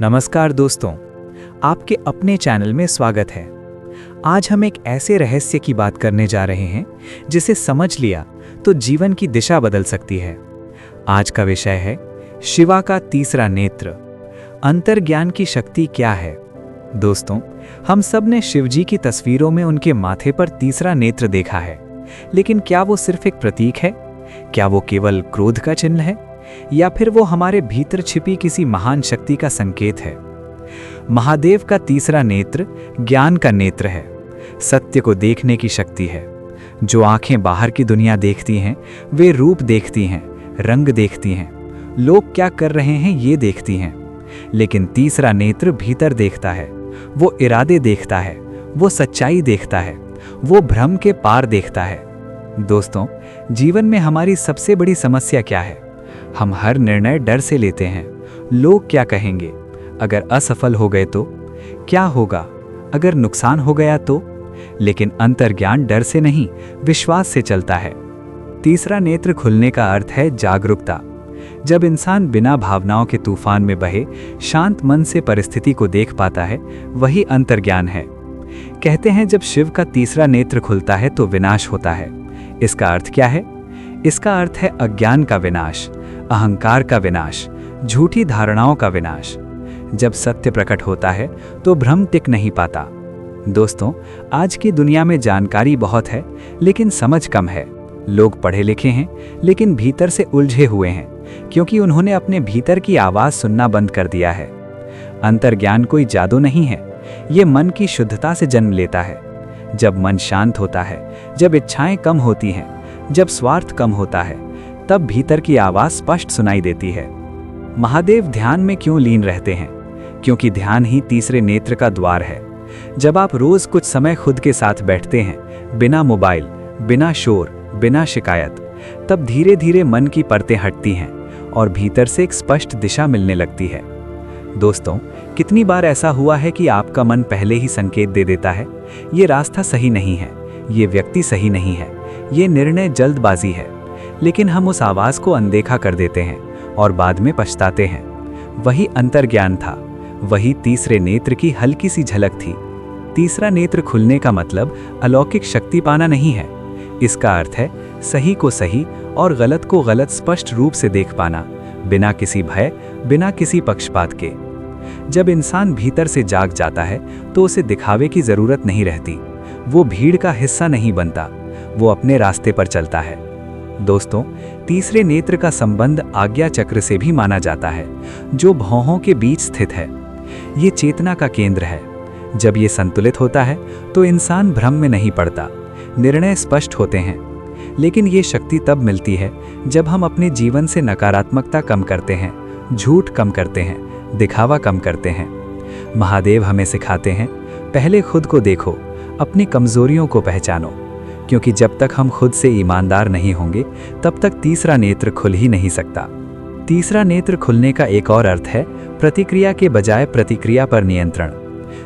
नमस्कार दोस्तों, आपके अपने चैनल में स्वागत है। आज हम एक ऐसे रहस्य की बात करने जा रहे हैं जिसे समझ लिया तो जीवन की दिशा बदल सकती है। आज का विषय है शिवा का तीसरा नेत्र। अंतर्ज्ञान की शक्ति क्या है? दोस्तों, हम सब ने शिवजी की तस्वीरों में उनके माथे पर तीसरा नेत्र देखा है, लेकिन क्या वो सिर्फ एक प्रतीक है? क्या वो केवल क्रोध का चिन्ह है, या फिर वो हमारे भीतर छिपी किसी महान शक्ति का संकेत है? महादेव का तीसरा नेत्र ज्ञान का नेत्र है, सत्य को देखने की शक्ति है। जो आंखें बाहर की दुनिया देखती हैं, वे रूप देखती हैं, रंग देखती हैं, लोग क्या कर रहे हैं ये देखती हैं। लेकिन तीसरा नेत्र भीतर देखता है, वो इरादे देखता है, वो सच्चाई देखता है, वो भ्रम के पार देखता है। दोस्तों, जीवन में हमारी सबसे बड़ी समस्या क्या है? हम हर निर्णय डर से लेते हैं। लोग क्या कहेंगे? अगर असफल हो गए तो? क्या होगा अगर नुकसान हो गया तो? लेकिन अंतर्ज्ञान डर से नहीं, विश्वास से चलता है। तीसरा नेत्र खुलने का अर्थ है जागरूकता। जब इंसान बिना भावनाओं के तूफान में बहे शांत मन से परिस्थिति को देख पाता है, वही अंतर्ज्ञान है। कहते हैं जब शिव का तीसरा नेत्र खुलता है तो विनाश होता है। इसका अर्थ क्या है? इसका अर्थ है अज्ञान का विनाश, अहंकार का विनाश, झूठी धारणाओं का विनाश। जब सत्य प्रकट होता है तो भ्रम टिक नहीं पाता। दोस्तों, आज की दुनिया में जानकारी बहुत है, लेकिन समझ कम है। लोग पढ़े लिखे हैं, लेकिन भीतर से उलझे हुए हैं, क्योंकि उन्होंने अपने भीतर की आवाज सुनना बंद कर दिया है। अंतर्ज्ञान कोई जादू नहीं है, ये मन की शुद्धता से जन्म लेता है। जब मन शांत होता है, जब इच्छाएं कम होती हैं, जब स्वार्थ कम होता है, तब भीतर की आवाज स्पष्ट सुनाई देती है। महादेव ध्यान में क्यों लीन रहते हैं? क्योंकि ध्यान ही तीसरे नेत्र का द्वार है। जब आप रोज कुछ समय खुद के साथ बैठते हैं, बिना मोबाइल, बिना शोर, बिना शिकायत, तब धीरे धीरे मन की परतें हटती हैं और भीतर से एक स्पष्ट दिशा मिलने लगती है। दोस्तों, कितनी बार ऐसा हुआ है कि आपका मन पहले ही संकेत दे देता है, ये रास्ता सही नहीं है, ये व्यक्ति सही नहीं है, ये निर्णय जल्दबाजी है, लेकिन हम उस आवाज को अनदेखा कर देते हैं और बाद में पछताते हैं। वही अंतर्ज्ञान था, वही तीसरे नेत्र की हल्की सी झलक थी। तीसरा नेत्र खुलने का मतलब अलौकिक शक्ति पाना नहीं है। इसका अर्थ है सही को सही और गलत को गलत स्पष्ट रूप से देख पाना, बिना किसी भय, बिना किसी पक्षपात के। जब इंसान भीतर से जाग जाता है तो उसे दिखावे की जरूरत नहीं रहती। वो भीड़ का हिस्सा नहीं बनता, वो अपने रास्ते पर चलता है। दोस्तों, तीसरे नेत्र का संबंध आज्ञा चक्र से भी माना जाता है, जो भौहों के बीच स्थित है। ये चेतना का केंद्र है। जब ये संतुलित होता है तो इंसान भ्रम में नहीं पड़ता, निर्णय स्पष्ट होते हैं। लेकिन ये शक्ति तब मिलती है जब हम अपने जीवन से नकारात्मकता कम करते हैं, झूठ कम करते हैं, दिखावा कम करते हैं। महादेव हमें सिखाते हैं, पहले खुद को देखो, अपनी कमजोरियों को पहचानो, क्योंकि जब तक हम खुद से ईमानदार नहीं होंगे तब तक तीसरा नेत्र खुल ही नहीं सकता। तीसरा नेत्र खुलने का एक और अर्थ है प्रतिक्रिया के बजाय प्रतिक्रिया पर नियंत्रण।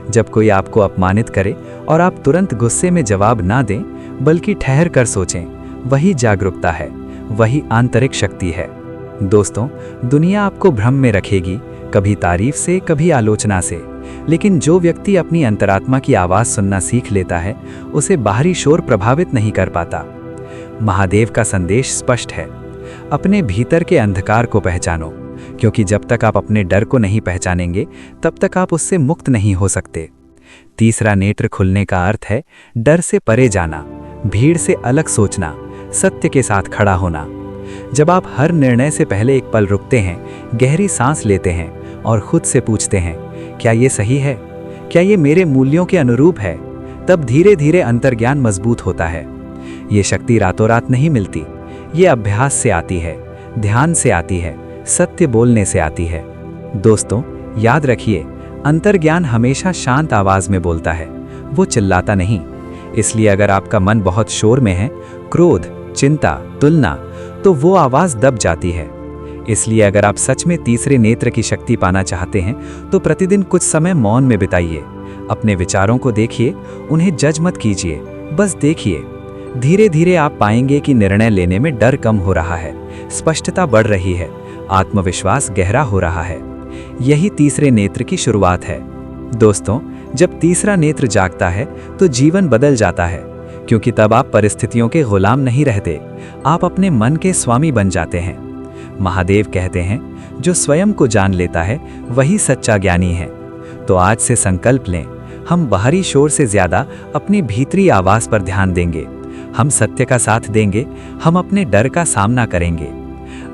जब कोई आपको अपमानित करे और आप तुरंत गुस्से में जवाब ना दें, बल्कि ठहर कर सोचें, वही जागरूकता है, वही आंतरिक शक्ति है। दोस्तों, दुनिया आपको भ्रम में रखेगी, कभी तारीफ से, कभी आलोचना से, लेकिन जो व्यक्ति अपनी अंतरात्मा की आवाज सुनना सीख लेता है, उसे बाहरी शोर प्रभावित नहीं कर पाता। महादेव का संदेश स्पष्ट है, अपने भीतर के अंधकार को पहचानो, क्योंकि जब तक आप अपने डर को नहीं पहचानेंगे तब तक आप उससे मुक्त नहीं हो सकते। तीसरा नेत्र खुलने का अर्थ है डर से परे जाना, भीड़ से अलग सोचना, सत्य के साथ खड़ा होना। जब आप हर निर्णय से पहले एक पल रुकते हैं, गहरी सांस लेते हैं और खुद से पूछते हैं, क्या ये सही है? क्या ये मेरे मूल्यों के अनुरूप है? तब धीरे धीरे अंतर्ज्ञान मजबूत होता है। ये शक्ति रातों रात नहीं मिलती, ये अभ्यास से आती है, ध्यान से आती है, सत्य बोलने से आती है। दोस्तों, याद रखिए, अंतर्ज्ञान हमेशा शांत आवाज में बोलता है, वो चिल्लाता नहीं। इसलिए अगर आपका मन बहुत शोर में है, क्रोध, चिंता, तुलना, तो वो आवाज दब जाती है। इसलिए अगर आप सच में तीसरे नेत्र की शक्ति पाना चाहते हैं तो प्रतिदिन कुछ समय मौन में बिताइए। अपने विचारों को देखिए, उन्हें जज मत कीजिए, बस देखिए। धीरे धीरे आप पाएंगे कि निर्णय लेने में डर कम हो रहा है, स्पष्टता बढ़ रही है, आत्मविश्वास गहरा हो रहा है। यही तीसरे नेत्र की शुरुआत है। दोस्तों, जब तीसरा नेत्र जागता है तो जीवन बदल जाता है, क्योंकि तब आप परिस्थितियों के गुलाम नहीं रहते, आप अपने मन के स्वामी बन जाते हैं। महादेव कहते हैं, जो स्वयं को जान लेता है वही सच्चा ज्ञानी है। तो आज से संकल्प लें, हम बाहरी शोर से ज्यादा अपनी भीतरी आवाज पर ध्यान देंगे, हम सत्य का साथ देंगे, हम अपने डर का सामना करेंगे।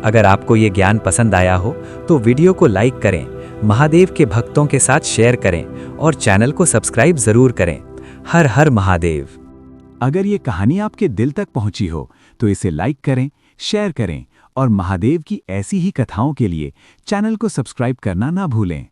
अगर आपको ये ज्ञान पसंद आया हो तो वीडियो को लाइक करें, महादेव के भक्तों के साथ शेयर करें और चैनल को सब्सक्राइब जरूर करें। हर हर महादेव। अगर ये कहानी आपके दिल तक पहुंची हो तो इसे लाइक करें, शेयर करें और महादेव की ऐसी ही कथाओं के लिए चैनल को सब्सक्राइब करना ना भूलें।